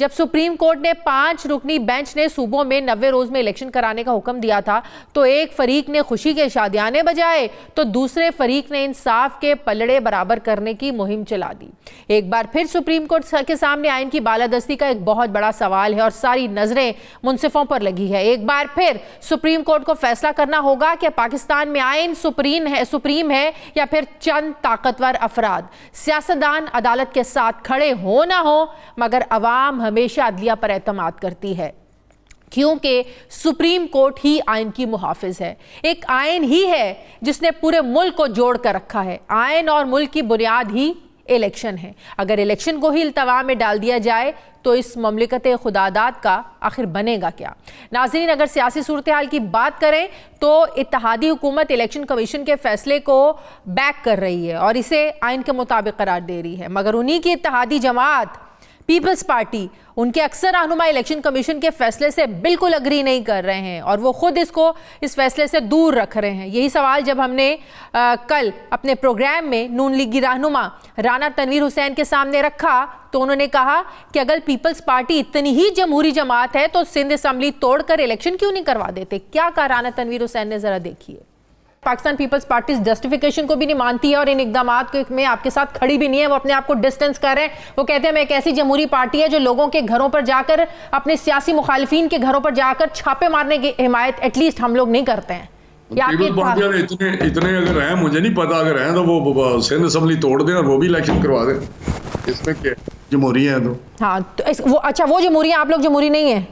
जब supreme court ने 5 रुकनी bench ने सूबों में 90 रोज में इलेक्शन कराने का हुक्म दिया था तो एक फरीक ने खुशी के शादियाने बजाए तो दूसरे फरीक ने इंसाफ के पलड़े बराबर करने की मुहिम चला दी। एक बार फिर सुप्रीम कोर्ट के सामने आइन की बालादस्ती का एक बहुत बड़ा सवाल है और सारी नजरें मुंसिफों पर लगी है। एक बार फिर सुप्रीम कोर्ट को फैसला करना होगा कि पाकिस्तान में आइन सुप्रीम है या फिर चंद ताकतवर अफराद। सियासतदान अदालत के साथ खड़े हो ना हो, मगर अवाम हमेशा अदलिया पर एतमाद करती है क्योंकि सुप्रीम कोर्ट ही आइन की मुहाफिज है। एक आइन ही है जिसने पूरे मुल्क को जोड़ कर रखा है। आइन और मुल्क की बुनियाद ही इलेक्शन है। अगर इलेक्शन को ही इल्तवा में डाल दिया जाए तो इस ममलिकत खुदादाद का आखिर बनेगा क्या? नाज़रीन, अगर सियासी सूरत हाल की बात करें तो इत्तेहादी हुकूमत इलेक्शन कमीशन के फैसले को बैक कर रही है और इसे आइन के मुताबिक करार दे रही है, मगर उन्हीं की इत्तेहादी जमात पीपल्स पार्टी उनके अक्सर रहनुमा इलेक्शन कमीशन के फैसले से बिल्कुल अग्री नहीं कर रहे हैं और वो खुद इस फैसले से दूर रख रहे हैं। यही सवाल जब हमने कल अपने प्रोग्राम में नून लीगी रहनुमा राना तनवीर हुसैन के सामने रखा तो उन्होंने कहा कि अगर पीपल्स पार्टी इतनी ही जमहूरी जमात है तो सिंध असम्बली तोड़कर इलेक्शन क्यों नहीं करवा देते। क्या कहा राना तनवीर हुसैन ने, जरा देखिए। पाकिस्तान पीपल्स पार्टी जस्टिफिकेशन को भी नहीं मानती है और इन इकदामात में आपके साथ खड़ी भी नहीं है। वो अपने आप को डिस्टेंस कर रहे हैं। वो कहते हैं मैं एक ऐसी जमहूरी पार्टी है जो लोगों के घरों पर जाकर, अपने सियासी मुखालिफिन के घरों पर जाकर छापे मारने की हिमायत एटलीस्ट हम लोग नहीं करते हैं। इतने अगर हैं, मुझे नहीं पता, अगर हैं तो वो सिंध असम्बली तोड़ दें और वो भी इलेक्शन करवा दें। इसमें क्या जमहूरी है तो हाँ, तो अच्छा वो जमहूरी है, आप लोग जमहूरी नहीं है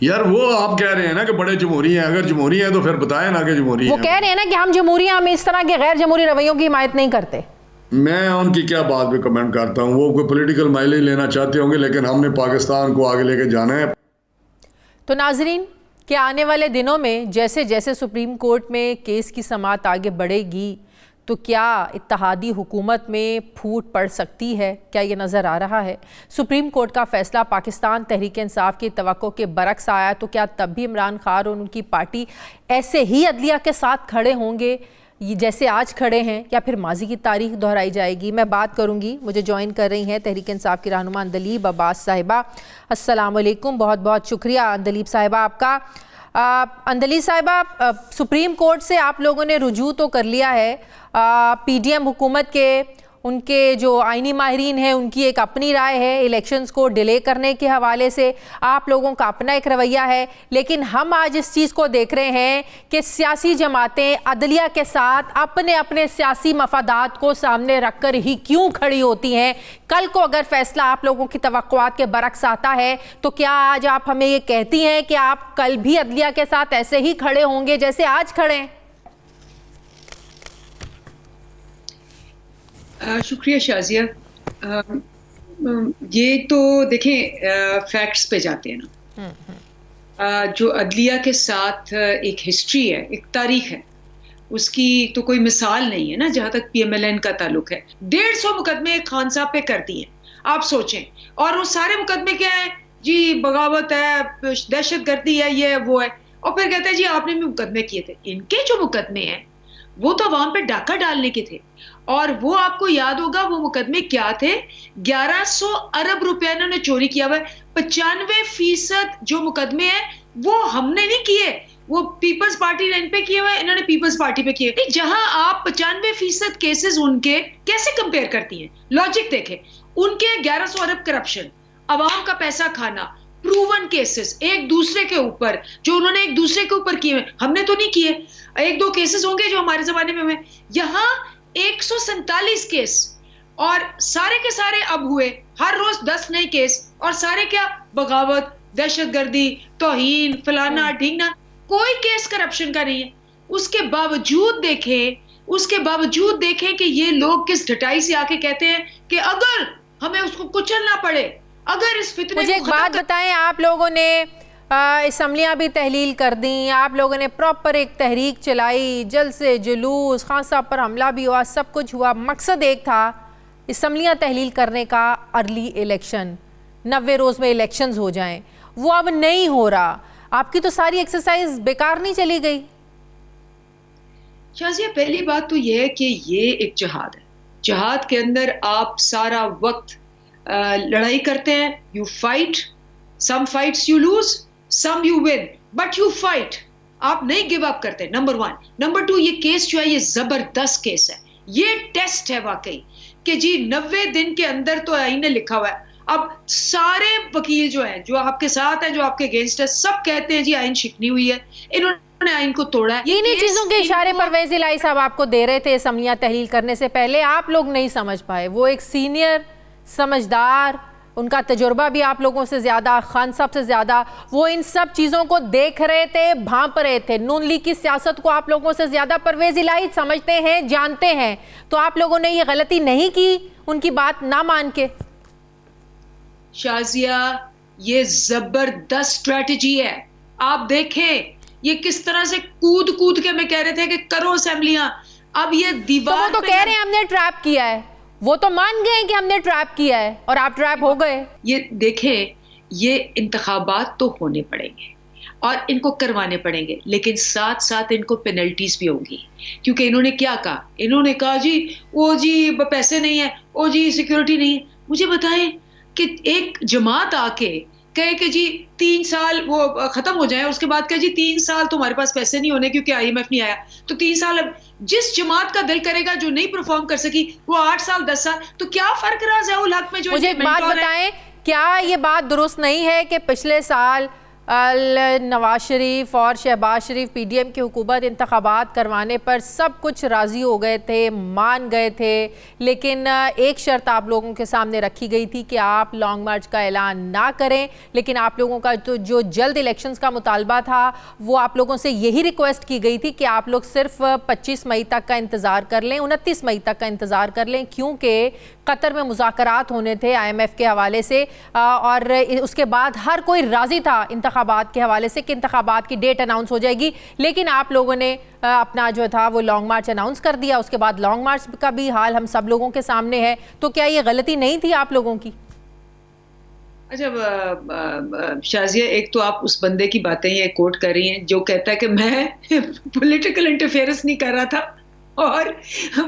यार। वो आप कह रहे हैं ना कि बड़े जमहूरी हैं, अगर जमहूरी है तो फिर बताएं ना कि जमहूरी है। वो कह रहे हैं ना कि हम जमहूरी हैं, हम इस तरह के गैर जमहूरी रवैयों की हिमायत नहीं करते। मैं उनकी क्या बात पे कमेंट करता हूँ, वो कोई पॉलिटिकल माइलेज लेना चाहते होंगे, लेकिन हमने पाकिस्तान को आगे लेके जाना है। तो नाजरीन, कि आने वाले दिनों में जैसे जैसे सुप्रीम कोर्ट में केस की समाअत आगे बढ़ेगी तो क्या इत्तेहादी हुकूमत में फूट पड़ सकती है, क्या ये नज़र आ रहा है? सुप्रीम कोर्ट का फैसला पाकिस्तान तहरीक इंसाफ की तवक्को के बरक्स आया तो क्या तब भी इमरान खान और उनकी पार्टी ऐसे ही अदलिया के साथ खड़े होंगे जैसे आज खड़े हैं, या फिर माजी की तारीख दोहराई जाएगी? मैं बात करूंगी, मुझे ज्वाइन कर रही हैं तहरीक इंसाफ की रहनुमा अंदलीब अब्बास साहिबा। अस्सलाम वालेकुम, बहुत बहुत शुक्रिया अंदलीब साहिबा आपका। अंदलीब साहिबा, सुप्रीम कोर्ट से आप लोगों ने रुजू तो कर लिया है, पीडीएम हुकूमत के उनके जो आइनी माहिरीन हैं उनकी एक अपनी राय है, इलेक्शंस को डिले करने के हवाले से आप लोगों का अपना एक रवैया है, लेकिन हम आज इस चीज़ को देख रहे हैं कि सियासी जमातें अदलिया के साथ अपने अपने सियासी मफादात को सामने रखकर ही क्यों खड़ी होती हैं। कल को अगर फैसला आप लोगों की तवक्कुआत के बरक्स आता है तो क्या आज आप हमें ये कहती हैं कि आप कल भी अदलिया के साथ ऐसे ही खड़े होंगे जैसे आज खड़े हैं? शुक्रिया शाजिया। ये तो देखें फैक्ट्स पे जाते हैं ना। जो अदलिया के साथ एक हिस्ट्री है, एक तारीख है, उसकी तो कोई मिसाल नहीं है ना। जहां तक पीएमएलएन का ताल्लुक है, 150 मुकदमे खान साहब पे कर दिए, आप सोचें। और वो सारे मुकदमे क्या है जी? बगावत है, दहशतगर्दी है, ये वो है। और फिर कहते हैं जी आपने भी मुकदमे किए थे। इनके जो मुकदमे हैं वो तो अवाम पे डाका डालने के थे। और वो आपको याद होगा वो मुकदमे क्या थे? 1100 अरब रुपया इन्होंने चोरी किया हुआ है। 95% जो मुकदमे हैं वो हमने नहीं किए, वो पीपल्स पार्टी ने इन पे किए हुए, इन्होंने पीपल्स पार्टी पे किए। जहां आप 95% केसेस उनके कैसे कंपेयर करती हैं? लॉजिक देखें, उनके 1100 अरब करप्शन, अवाम का पैसा खाना, प्रूवन केसेस एक दूसरे के ऊपर जो उन्होंने एक दूसरे के ऊपर किए, हमने तो नहीं किए। 1-2 केसेस होंगे जो हमारे जमाने में हुए। यहाँ 147 केस और सारे के सारे अब हुए, हर रोज 10 नए केस, और सारे क्या? बगावत, दहशतगर्दी, तौहीन, फलाना ढींगना, कोई केस करप्शन का नहीं है। उसके बावजूद देखें कि ये लोग किस ढटाई से आके कहते हैं कि अगर हमें उसको कुचलना पड़े, अगर इस फितने। मुझे एक बात बताएं, आप लोगों ने असम्बलियाँ भी तहलील कर दी, आप लोगों ने प्रॉपर एक तहरीक चलाई, जल्द से जुलूस, खान साहब पर हमला भी हुआ, सब कुछ हुआ। मकसद एक था, असम्बलियाँ तहलील करने का, अर्ली इलेक्शन, 90 रोज़ में इलेक्शंस हो जाएं। वो अब नहीं हो रहा। आपकी तो सारी एक्सरसाइज बेकार नहीं चली गई? शाजिया, पहली बात तो यह है कि ये एक जहाद है। जहाद के अंदर आप सारा वक्त लड़ाई करते हैं, you fight, some fights you lose, some you win, but you fight, आप नहीं गिव अप करते, नंबर 1। नंबर 2, ये केस जो है ये जबरदस्त केस है, ये टेस्ट है वाकई कि जी 90 दिन के अंदर तो आईन ने लिखा हुआ है। अब सारे वकील जो हैं, जो आपके साथ हैं, जो आपके अगेंस्ट है, सब कहते हैं जी आईन शिकनी हुई है, इन्होंने आईन को तोड़ा है। इन्हीं चीजों के इशारे परवेज इलाही साहब आपको दे रहे थे असम्बलियां तहलील करने से पहले, आप लोग नहीं समझ पाए। वो एक सीनियर समझदार, उनका तजुर्बा भी आप लोगों से ज्यादा, खान साहब से ज्यादा, वो इन सब चीजों को देख रहे थे, भांप रहे थे। नून लीग की सियासत को आप लोगों से ज्यादा परवेज इलाही समझते हैं, जानते हैं, तो आप लोगों ने ये गलती नहीं की उनकी बात ना मान के? शाजिया, ये जबरदस्त स्ट्रेटजी है। आप देखें ये किस तरह से कूद कूद के मैं कह रहे थे कि करो असेंबलियां, अब ये दीवार तो वो तो कह रहे हैं हमने ट्रैप किया है, वो तो मान गए कि हमने ट्रैप किया है और आप ट्रैप हो गए। ये देखें, ये इंतखाबात तो होने पड़ेंगे और इनको करवाने पड़ेंगे, लेकिन साथ साथ इनको पेनल्टीज भी होंगी, क्योंकि इन्होंने क्या कहा, इन्होंने कहा जी वो जी पैसे नहीं है, ओ जी सिक्योरिटी नहीं है। मुझे बताएं कि एक जमात आके कहे कि जी 3 साल वो खत्म हो जाए, उसके बाद कहे जी 3 साल तुम्हारे पास पैसे नहीं होने क्योंकि IMF नहीं आया, तो 3 साल। अब जिस जमात का दिल करेगा जो नहीं परफॉर्म कर सकी वो 8 साल 10 साल, तो क्या फर्क रहा ज़ियाउल हक में जो मुझे एक बात बताएं, क्या ये बात दुरुस्त नहीं है कि पिछले साल नवाज शरीफ और शहबाज शरीफ PDM की हुकूमत इंतखाबात करवाने पर सब कुछ राज़ी हो गए थे, मान गए थे, लेकिन एक शर्त आप लोगों के सामने रखी गई थी कि आप लॉन्ग मार्च का ऐलान ना करें, लेकिन आप लोगों का तो जो जल्द इलेक्शंस का मुतालबा था वो आप लोगों से यही रिक्वेस्ट की गई थी कि आप लोग सिर्फ 25 मई तक का इंतज़ार कर लें, 29 मई तक का इंतज़ार कर लें, क्योंकि कतर में मुज़ाकरात होने थे IMF के हवाले से, और उसके बाद हर कोई राज़ी था इंतखाबात के हवाले से कि इंतखाबात की डेट अनाउंस हो जाएगी। लेकिन आप लोगों ने अपना जो था वो लॉन्ग मार्च अनाउंस कर दिया। उसके बाद लॉन्ग मार्च का भी हाल हम सब लोगों के सामने है। तो क्या ये गलती नहीं थी आप लोगों की? अच्छा शाजिया, एक तो आप उस बंदे की बातें ये कोट कर रही हैं जो कहता है कि मैं पॉलिटिकल इंटरफेरेंस नहीं कर रहा था, और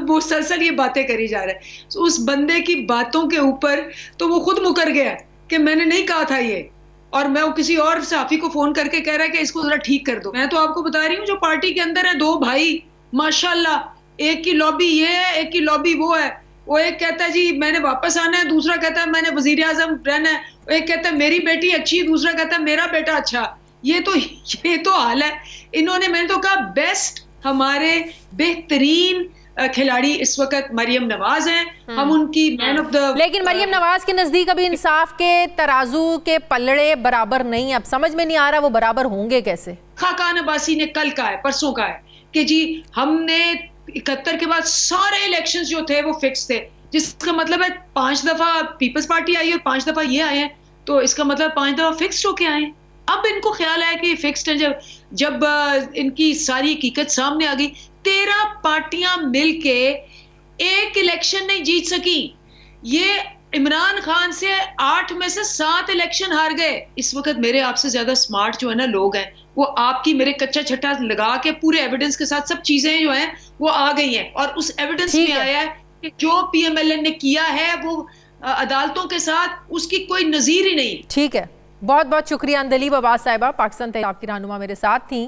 वो सलसल ये बातें करी जा रहा है। तो उस बंदे की बातों के ऊपर तो वो खुद मुकर गया कि मैंने नहीं कहा था ये, और मैं वो किसी और सहाफी को फोन करके कह रहा है कि इसको जरा ठीक कर दो। मैं तो आपको बता रही हूँ जो पार्टी के अंदर है, 2 भाई माशाल्लाह, एक की लॉबी ये है, एक की लॉबी वो है। वो एक कहता है जी मैंने वापस आना है, दूसरा कहता है मैंने वजीर आजम रहना है, एक कहता है मेरी बेटी अच्छी, दूसरा कहता है मेरा बेटा अच्छा। ये तो हाल है। इन्होंने, मैंने तो कहा बेस्ट, हमारे बेहतरीन खिलाड़ी इस वक्त मरियम नवाज हैं, हम उनकी मैन ऑफ द। लेकिन मरियम नवाज के नजदीक अभी इंसाफ के तराजू के पलड़े बराबर नहीं। अब समझ में नहीं आ रहा वो बराबर होंगे कैसे। खाकान अब्बासी ने कल कहा है, परसों कहा है कि जी हमने 71 के बाद सारे इलेक्शंस जो थे वो फिक्स थे, जिसका मतलब है 5 दफा पीपल्स पार्टी आई और 5 दफा ये आए हैं, तो इसका मतलब 5 दफा फिक्स्ड होके आए। अब इनको ख्याल है कि फिक्स्ड है। जब इनकी सारी हकीकत सामने आ गई, 13 पार्टियां मिलके एक इलेक्शन नहीं जीत सकी। ये इमरान खान से 8 में से 7 इलेक्शन हार गए। इस वक्त मेरे आपसे ज्यादा स्मार्ट जो है ना लोग हैं, वो आपकी मेरे कच्चा छट्टा लगा के पूरे एविडेंस के साथ सब चीजें जो हैं वो आ गई हैं, और उस एविडेंस में आया है कि जो PMLN ने किया है वो अदालतों के साथ उसकी कोई नजीर ही नहीं। ठीक है, बहुत बहुत शुक्रिया अंदलीब अब्बास साहिबा, पाकिस्तान तहरीक की रहनुमा मेरे साथ थी।